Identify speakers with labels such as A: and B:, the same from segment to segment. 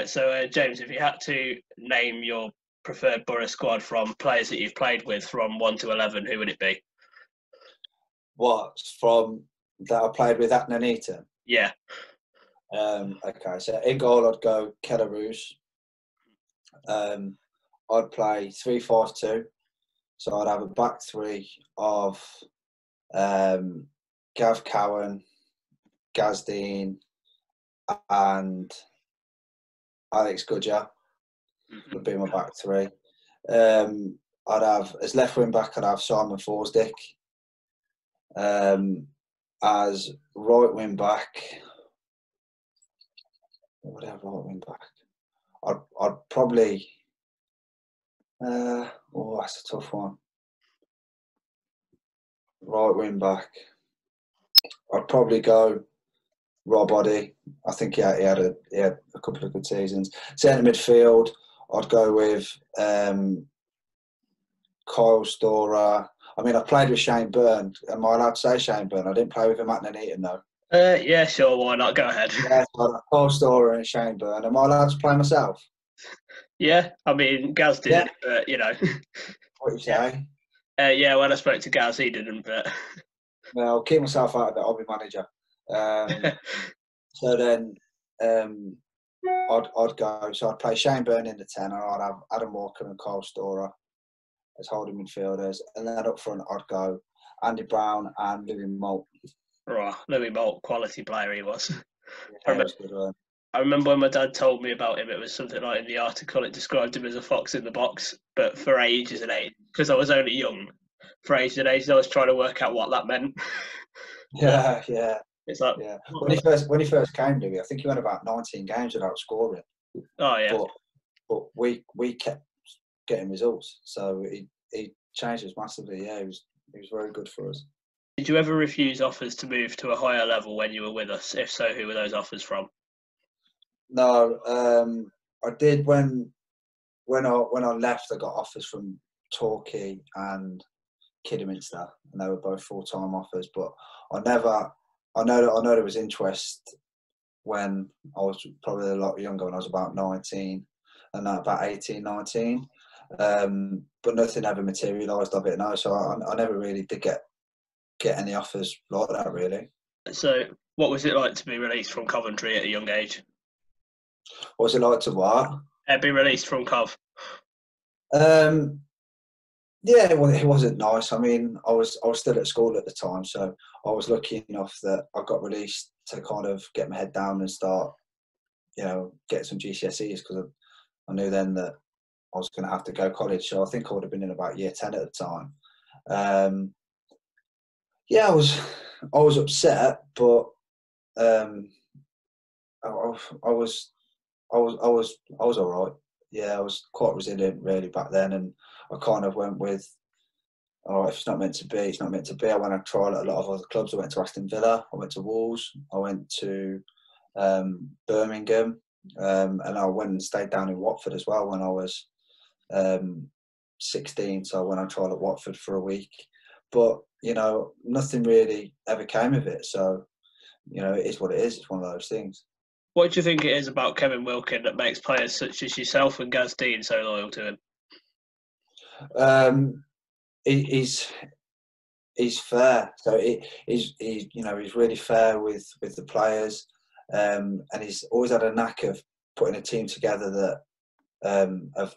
A: Right, so James, if you had to name your preferred Boro squad from players that you've played with from 1 to 11, who would it be?
B: What, from that I played with at Nuneaton?
A: Yeah.
B: Okay, so in goal I'd go Kev. I'd play 3-5-2. So I'd have a back three of Gav Cowan, Gaz Dean, and Alex Goodger would be my back three. I'd have, as left wing back, I'd have Simon Forsdick. As right wing back, what would I have right wing back? I'd probably, that's a tough one. Right wing back, I'd probably go Rob Oddy. I think he had a couple of good seasons. Centre midfield, I'd go with Kyle Storer. I mean, I played with Shane Byrne. Am I allowed to say Shane Byrne? I didn't play with him at Nuneaton though.
A: Yeah, sure. Why not? Go ahead.
B: Yeah, so Kyle Storer and Shane Byrne. Am I allowed to play myself?
A: Yeah, I mean, Gaz didn't, but you know.
B: What you say?
A: Yeah, when I spoke to Gaz, he didn't, but.
B: Well, I'll keep myself out of it. I'll be manager. So then, I'd go. So I'd play Shane Byrne in the 10, and I'd have Adam Walker and Kyle Storer as holding midfielders, and then up front I'd go Andy Brown and Louis Moult.
A: Right, Louis Moult, quality player he was.
B: Yeah, was good.
A: I remember when my dad told me about him, it was something like in the article it described him as a fox in the box, but for ages and ages, because I was only young, for ages and ages I was trying to work out what that meant.
B: Yeah.
A: It's like,
B: yeah. When he first came to me, I think he went about 19 games without scoring.
A: Oh yeah.
B: But we kept getting results, so he changed us massively. Yeah, he was very good for us.
A: Did you ever refuse offers to move to a higher level when you were with us? If so, who were those offers from?
B: No, I did when I left. I got offers from Torquay and Kidderminster, and they were both full-time offers. But I know there was interest when I was probably a lot younger, when I was about 19, and now about 18, 19. But nothing ever materialised of it. No, so I never really did get any offers like that, really.
A: So, what was it like to be released from Coventry at a young age?
B: What was it like to what?
A: Be released from Cov.
B: Yeah, well, it wasn't nice. I mean, I was still at school at the time, so I was lucky enough that I got released to kind of get my head down and start, get some GCSEs, because I knew then that I was going to have to go college. So I think I would have been in about year 10 at the time. Yeah, I was upset, but I was all right. Yeah, I was quite resilient really back then, and I kind of went with, all right, if it's not meant to be, it's not meant to be. I went to trial at a lot of other clubs. I went to Aston Villa, I went to Wolves, I went to Birmingham, and I went and stayed down in Watford as well when I was 16. So I went on trial at Watford for a week, but nothing really ever came of it. So it is what it is. It's one of those things.
A: What do you think it is about Kev Wilkin that makes players such as yourself and Gaz Dean so loyal to
B: him? He's fair. So he's really fair with the players, and he's always had a knack of putting a team together that of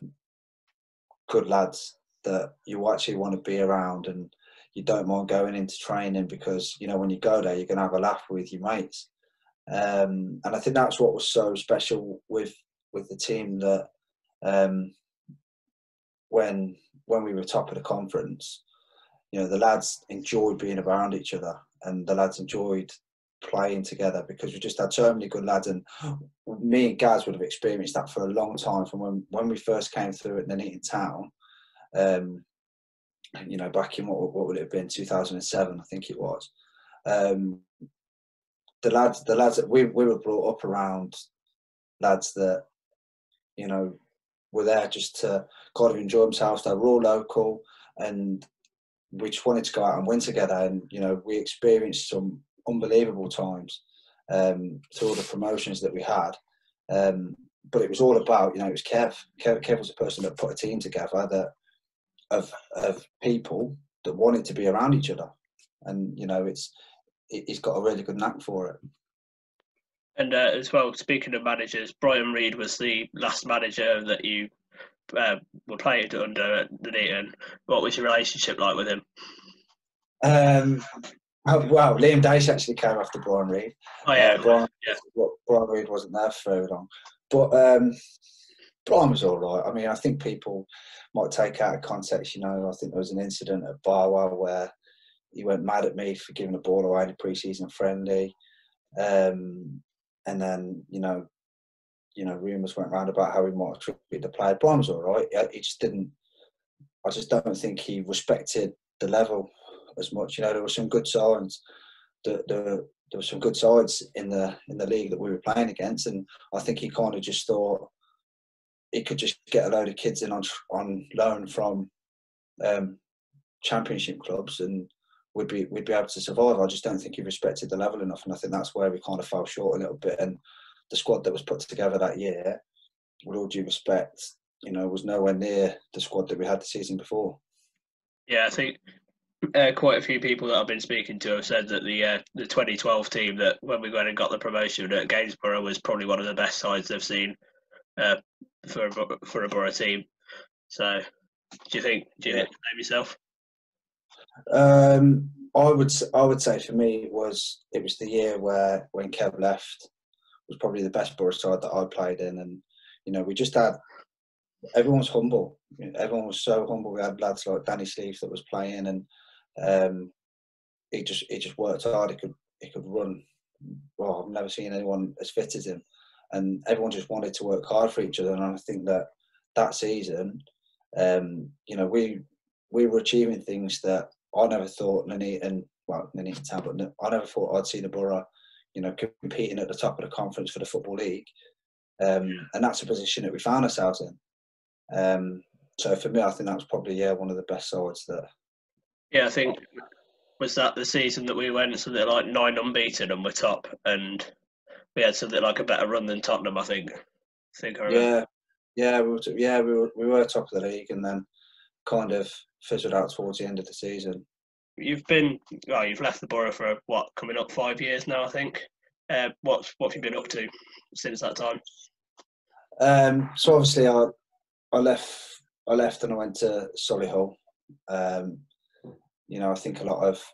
B: good lads that you actually want to be around, and you don't mind going into training because when you go there you're going to have a laugh with your mates. And I think that's what was so special with the team, that when we were top of the conference, the lads enjoyed being around each other, and the lads enjoyed playing together because we just had so many good lads. And me and Gaz would have experienced that for a long time, from when we first came through at Nuneaton Town. Back in what would it have been, 2007, I think it was. The lads that we were brought up around, lads that were there just to kind of enjoy themselves. They were all local, and we just wanted to go out and win together. And we experienced some unbelievable times through all the promotions that we had. but it was all about, it was Kev. Kev was the person that put a team together that of people that wanted to be around each other, and he's got a really good knack for it.
A: And as well, speaking of managers, Brian Reid was the last manager that you were played under at Nuneaton. What was your relationship like with him?
B: Well, Liam Dace actually came after Brian Reid.
A: Oh yeah,
B: Brian Reid wasn't there for very long, but Brian was all right. I mean, I think people might take out of context. I think there was an incident at Barwell where he went mad at me for giving the ball away in a pre-season friendly, and then rumours went round about how he might have treated the player. Brian was all right. He just didn't. I just don't think he respected the level as much. There were some good sides. There were some good sides in the league that we were playing against, and I think he kind of just thought he could just get a load of kids in on loan from championship clubs, and we'd be able to survive. I just don't think he respected the level enough, and I think that's where we kind of fell short a little bit. And the squad that was put together that year, with all due respect, was nowhere near the squad that we had the season before.
A: Yeah, I think quite a few people that I've been speaking to have said that the 2012 team that when we went and got the promotion at Gainsborough was probably one of the best sides they've seen for a Boro team. So, do you think the same yourself?
B: I would say for me it was the year when Kev left was probably the best Boro side that I played in, and we just had, everyone was humble. Everyone was so humble. We had lads like Danny Sleeve that was playing, and he just worked hard. He could run. Well, I've never seen anyone as fit as him, and everyone just wanted to work hard for each other. And I think that season, we were achieving things that I never thought Nuneaton Town, but I never thought I'd see the Boro, competing at the top of the conference for the Football League. And that's a position that we found ourselves in. So for me, I think that was probably one of the best sides that.
A: Yeah, I think was that the season that we went something like 9 unbeaten and we're top, and we had something like a better run than Tottenham. I think I remember.
B: We were top of the league, and then kind of fizzled out towards the end of the season.
A: You've left the Boro for coming up 5 years now, I think. What have you been up to since that time?
B: So obviously I left and I went to Solihull. I think a lot of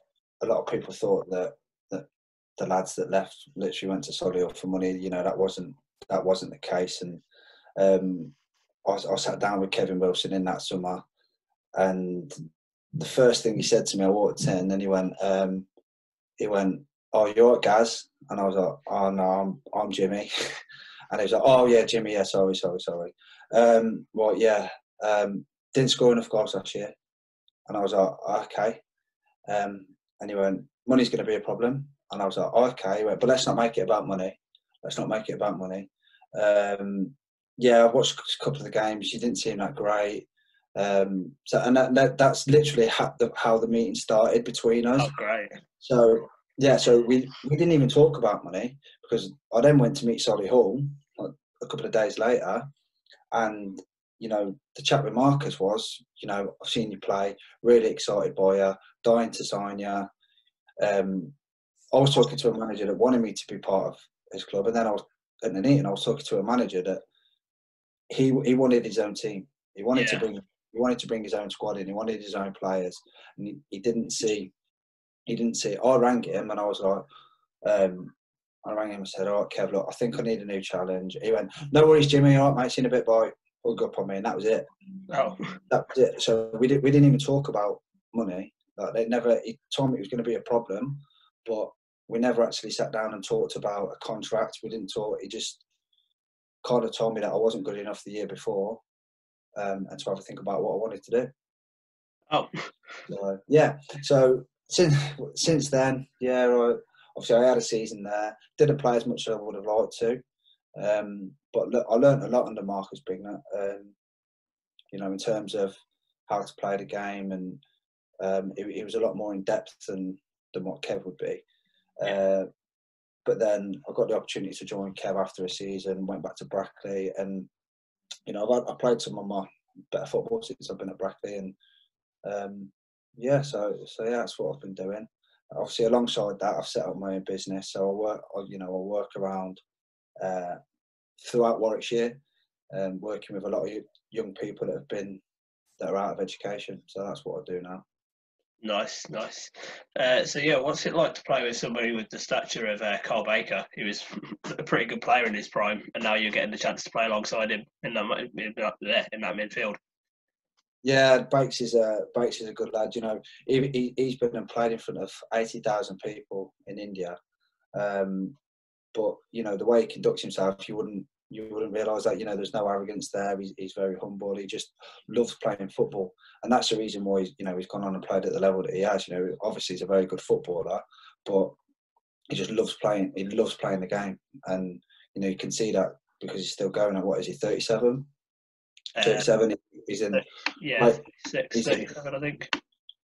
B: people thought that the lads that left literally went to Solihull for money. That wasn't the case, and I sat down with Kevin Wilson in that summer, and the first thing he said to me, I walked in, and he went, "Oh, you're right, Gaz?" And I was like, "Oh no, I'm Jimmy." And he was like, "Oh yeah, Jimmy, yeah, sorry. Well, yeah, didn't score enough goals last year." And I was like, "Okay." And he went, "Money's going to be a problem." And I was like, "Okay." He went, "But let's not make it about money. Yeah, I watched a couple of the games. You didn't seem that great. That's literally how the meeting started between us.
A: Oh, great.
B: So we didn't even talk about money, because I then went to meet Solihull a couple of days later, and the chat with Marcus was, I've seen you play, really excited by you, dying to sign you. I was talking to a manager that wanted me to be part of his club, and then I was at Nuneaton. I was talking to a manager that he wanted his own team. He wanted to bring his own squad in. He wanted his own players, and he didn't see. I rang him, and I was like, I rang him and said, "All right, Kev, look, I think I need a new challenge." He went, "No worries, Jimmy. All right, mate. See you in a bit, bye." Hung up on me, and that was it.
A: Oh.
B: That was it. So we didn't even talk about money. He told me it was going to be a problem, but we never actually sat down and talked about a contract. We didn't talk. He just kind of told me that I wasn't good enough the year before, and to have a think about what I wanted to do.
A: Oh.
B: So, yeah. So since then, obviously I had a season there. Didn't play as much as I would have liked to, but look, I learned a lot under Marcus Bignett. In terms of how to play the game, and it was a lot more in depth than what Kev would be. but then I got the opportunity to join Kev after a season, went back to Brackley, and I played some of my better football since I've been at Brackley, and so that's what I've been doing. Obviously, alongside that, I've set up my own business, so I work around throughout Warwickshire, working with a lot of young people that are out of education. So that's what I do now.
A: Nice. So yeah, what's it like to play with somebody with the stature of Carl Baker? He was a pretty good player in his prime, and now you're getting the chance to play alongside him in that midfield.
B: Yeah, Bakes is a good lad. He's been and played in front of 80,000 people in India, but the way he conducts himself, you wouldn't realise that. There's no arrogance there. He's very humble. He just loves playing football, and that's the reason why he's gone on and played at the level that he has. Obviously he's a very good footballer, but he just loves playing. He loves playing the game, and you can see that because he's still going at, what is he, 37? 37. He's in.
A: Yeah, 37, I think.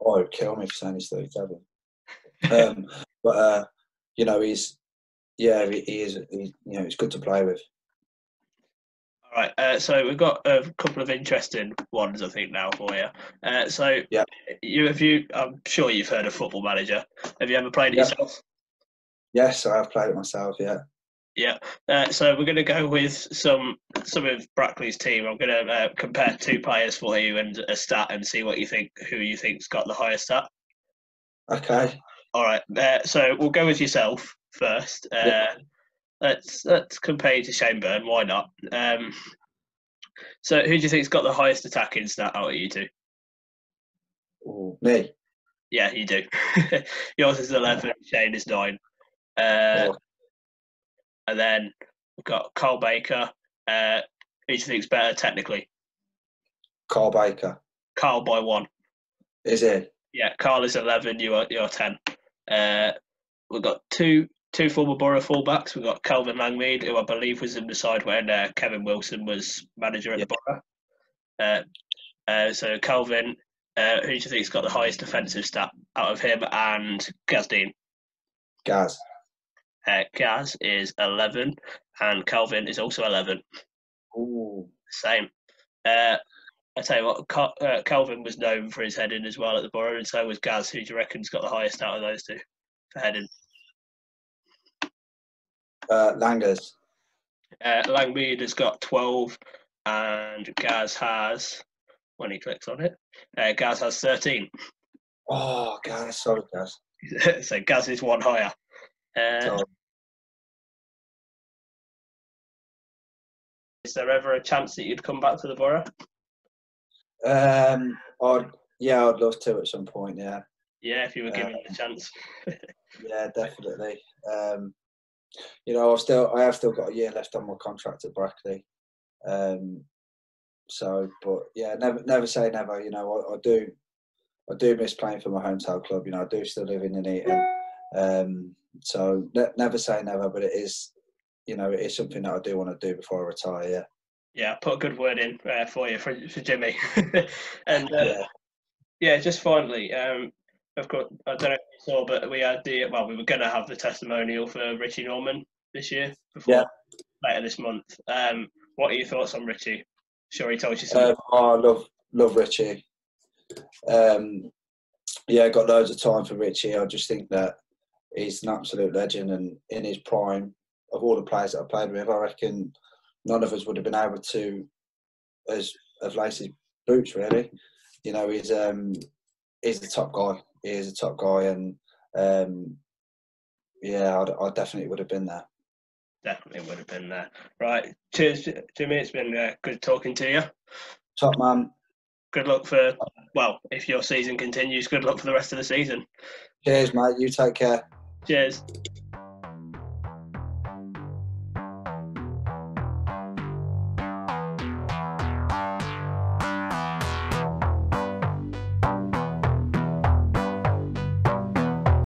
B: Oh, it'd kill me for saying he's 37. But he's. Yeah, he is. He's good to play with.
A: All right, so we've got a couple of interesting ones, I think, now for you.
B: Yeah.
A: I'm sure you've heard of Football Manager. Have you ever played it yourself?
B: Yes, I have played it myself. Yeah.
A: Yeah. So we're going to go with some of Brackley's team. I'm going to compare two players for you and a stat, and see what you think. Who you think's got the highest stat?
B: Okay.
A: All right. So we'll go with yourself first. Let's compare you to Shane Byrne. Why not? So who do you think's got the highest attacking stat out of you two?
B: Ooh, me.
A: Yeah, you do. Yours is 11. Shane is 9. And then we've got Carl Baker. Who do you think's better technically?
B: Carl Baker.
A: Carl by 1.
B: Is he?
A: Yeah, Carl is 11. You're 10. We've got two former Boro fullbacks. We've got Kelvin Langmead, who I believe was in the side when Kevin Wilson was manager at the Boro. So Kelvin, who do you think's got the highest defensive stat out of him and Gaz Dean?
B: Gaz.
A: Gaz is 11, and Kelvin is also 11.
B: Ooh.
A: Same. I tell you what, Kelvin was known for his heading as well at the Boro, and so was Gaz. Who do you reckon's got the highest out of those two for heading?
B: Langers.
A: Langmead has got 12, and Gaz has, when he clicks on it, Gaz has 13.
B: Oh, Gaz, sorry, Gaz.
A: So Gaz is one higher. Is there ever a chance that you'd come back to the Boro?
B: I'd love to at some point. Yeah.
A: Yeah, if you were given the chance.
B: Yeah, definitely. I have still got a year left on my contract at Brackley. But yeah, never say never. I do miss playing for my hometown club. I do still live in Nuneaton. So never say never, but it is something that I do want to do before I retire. Yeah.
A: Yeah, put a good word in for you for Jimmy. And just finally, of course, I don't know if you saw, but we had we were going to have the testimonial for Richie Norman this year later this month. What are your thoughts on Richie? Sure, he told you something.
B: I love Richie. Got loads of time for Richie. I just think that he's an absolute legend, and in his prime, of all the players that I played with, I reckon none of us would have been able to have laced his boots, really. He's the top guy. He is a top guy, and I definitely would have been there.
A: Definitely would have been there. Right. Cheers, Jimmy. It's been good talking to you.
B: Top man.
A: Good luck if your season continues, good luck for the rest of the season.
B: Cheers, mate. You take care.
A: Cheers.